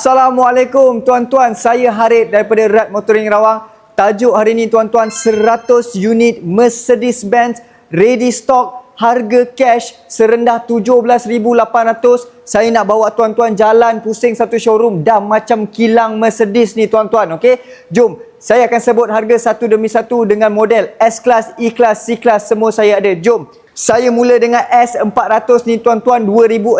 Assalamualaikum tuan-tuan, saya Harith daripada Rad Motoring Rawang. Tajuk hari ini tuan-tuan, 100 unit Mercedes-Benz ready stock, harga cash serendah 17,800. Saya nak bawa tuan-tuan jalan pusing satu showroom dah macam kilang Mercedes ni tuan-tuan, okey? Jom, saya akan sebut harga satu demi satu dengan model S-Class, E-Class, C-Class, semua saya ada. Jom. Saya mula dengan S400 ni tuan-tuan, 2016,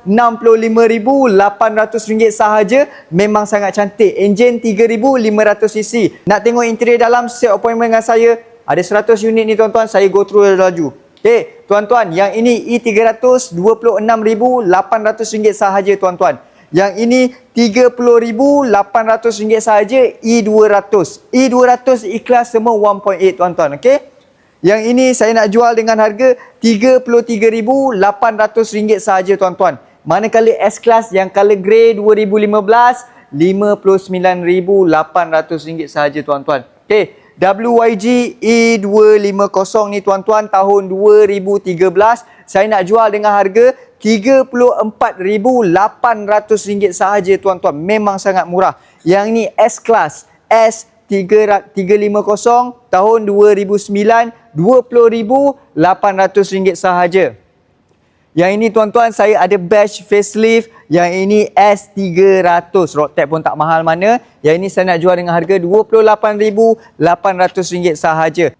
RM65,800 sahaja. Memang sangat cantik. Enjin 3,500cc. Nak tengok interior dalam, set appointment dengan saya. Ada 100 unit ni tuan-tuan, saya go through laju. Okay, tuan-tuan, yang ini E300, RM26,800 sahaja tuan-tuan. Yang ini RM30,800 sahaja, E200. E200 ikhlas semua 1.8 tuan-tuan, okey? Yang ini saya nak jual dengan harga RM33,800 sahaja tuan-tuan. Manakala S-Class yang color grey 2015, RM59,800 sahaja tuan-tuan. Okey, WYG E250 ni tuan-tuan tahun 2013. Saya nak jual dengan harga RM34,800 sahaja tuan-tuan. Memang sangat murah. Yang ni S-Class S350 tahun 2009, RM20,800 sahaja. Yang ini tuan-tuan, saya ada badge facelift. Yang ini S300. Road tag pun tak mahal mana. Yang ini saya nak jual dengan harga RM28,800 sahaja.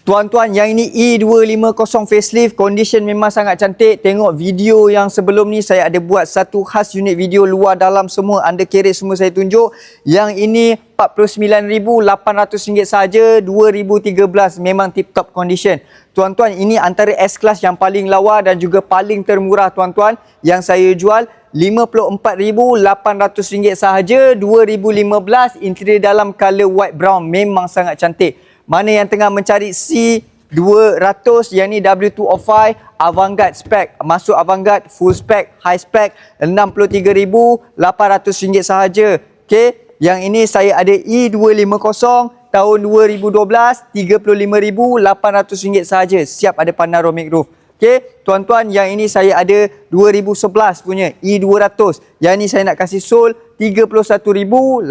Tuan-tuan, yang ini E250 facelift, condition memang sangat cantik. Tengok video yang sebelum ni, saya ada buat satu khas unit video luar dalam semua, undercarriage semua saya tunjuk. Yang ini RM49,800 sahaja, 2013, memang tip-top condition. Tuan-tuan, ini antara S-Class yang paling lawa dan juga paling termurah tuan-tuan. Yang saya jual RM54,800 sahaja, 2015, interior dalam color white brown, memang sangat cantik. Mana yang tengah mencari C200, yang ni W205 Avantgarde spec, masuk Avantgarde full spec, high spec, RM63,800 sahaja. Okey, yang ini saya ada E250 tahun 2012, RM35,800 sahaja, siap ada panoramic roof. Okey, tuan-tuan, yang ini saya ada 2011 punya E200. Yang ini saya nak kasih sold RM31,800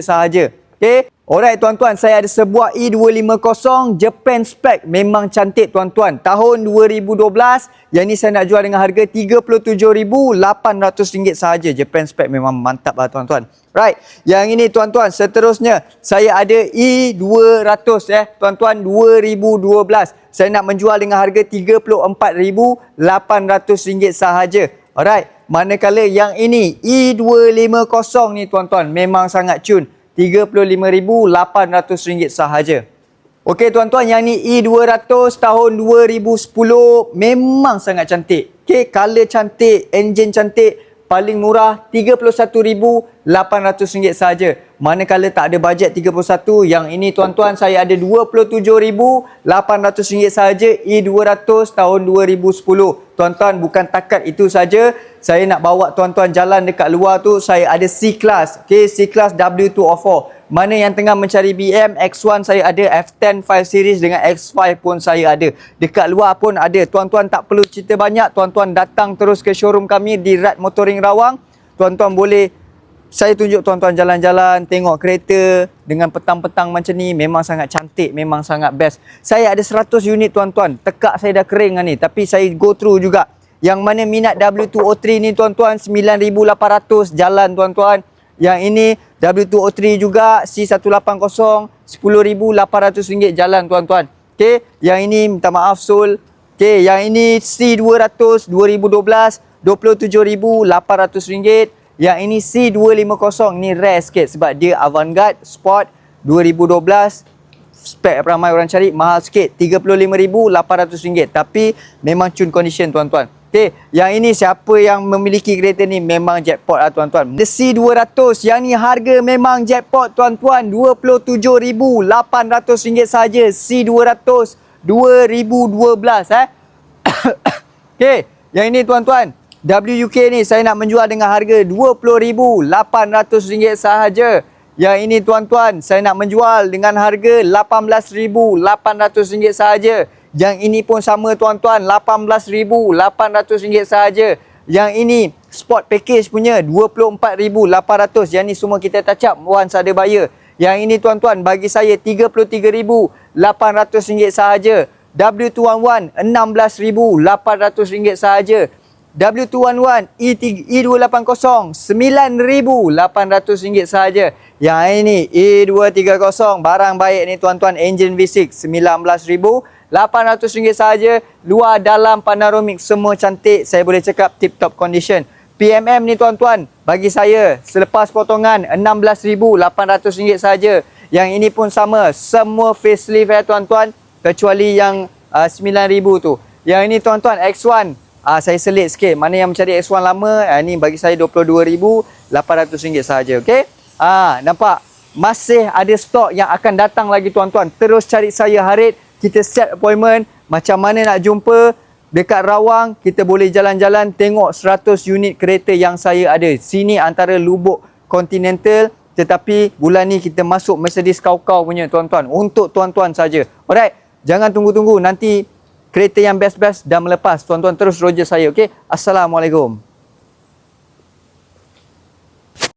sahaja. Okey. Alright tuan-tuan, saya ada sebuah E250 Japan spec, memang cantik tuan-tuan. Tahun 2012, yang ni saya nak jual dengan harga RM37,800 sahaja. Japan spec memang mantap lah tuan-tuan. Right, yang ini tuan-tuan, seterusnya saya ada E200 tuan-tuan, 2012. Saya nak menjual dengan harga RM34,800 sahaja. Alright, manakala yang ini E250 ni tuan-tuan, memang sangat cun. RM35,800 sahaja. Okey tuan-tuan, yang ni E200 tahun 2010, memang sangat cantik. Okey, color cantik, enjin cantik, paling murah RM31,800 sahaja. Manakala tak ada bajet 31, yang ini tuan-tuan saya ada RM27,800 sahaja, E200 tahun 2010. Tuan-tuan, bukan takat itu saja, saya nak bawa tuan-tuan jalan dekat luar tu, saya ada C-Class. Okey, C-Class W204. Mana yang tengah mencari BM, X1 saya ada, F10 5 series dengan X5 pun saya ada. Dekat luar pun ada. Tuan-tuan tak perlu cerita banyak, tuan-tuan datang terus ke showroom kami di Rad Motoring Rawang. Tuan-tuan boleh, saya tunjuk tuan-tuan jalan-jalan, tengok kereta dengan petang-petang macam ni, memang sangat cantik, memang sangat best. Saya ada 100 unit tuan-tuan. Tekak saya dah kering ni, tapi saya go through juga. Yang mana minat W203 ni tuan-tuan, 9,800 jalan tuan-tuan. Yang ini W203 juga, C180, RM10,800 jalan tuan-tuan. Okey, yang ini minta maaf Sol. Okey, yang ini C200 2012, RM27,800. Yang ini C250, ni rare sikit sebab dia Avantgarde Sport 2012. Spek ramai orang cari, mahal sikit, RM35,800. Tapi memang cun condition tuan-tuan. Okey, yang ini siapa yang memiliki kereta ni memang jackpot lah tuan-tuan. The C200, yang ni harga memang jackpot tuan-tuan, RM27,800 saja. C200 2012 Okey, yang ini tuan-tuan, WUK ni saya nak menjual dengan harga RM20,800 sahaja. Yang ini tuan-tuan, saya nak menjual dengan harga RM18,800 sahaja. Yang ini pun sama tuan-tuan, RM18,800 sahaja. Yang ini sport package punya 24,800. Yang ni semua kita touch up once ada buyer. Yang ini tuan-tuan bagi saya RM33,800 sahaja. W211 RM16,800 sahaja. W211 E280 RM9,800 sahaja. Yang ini E230 barang baik ni tuan-tuan, engine V6 RM19,800 sahaja. Luar dalam panoramic semua cantik, saya boleh cakap tip top condition. PMM ni tuan-tuan bagi saya selepas potongan RM16,800 sahaja. Yang ini pun sama, semua facelift tuan-tuan kecuali yang RM9,000 tu. Yang ini tuan-tuan X1, saya selit sikit. Mana yang mencari X1 lama, ni bagi saya RM22,800 sahaja. Okey? Nampak? Masih ada stok yang akan datang lagi tuan-tuan. Terus cari saya Harid. Kita set appointment. Macam mana nak jumpa? Dekat Rawang, kita boleh jalan-jalan tengok 100 unit kereta yang saya ada. Sini antara Lubuk Continental. Tetapi bulan ni kita masuk Mercedes Kau-Kau punya tuan-tuan. Untuk tuan-tuan saja. Alright? Jangan tunggu-tunggu. Nanti kereta yang best-best dah melepas. Tuan-tuan terus roger saya. Okey? Assalamualaikum.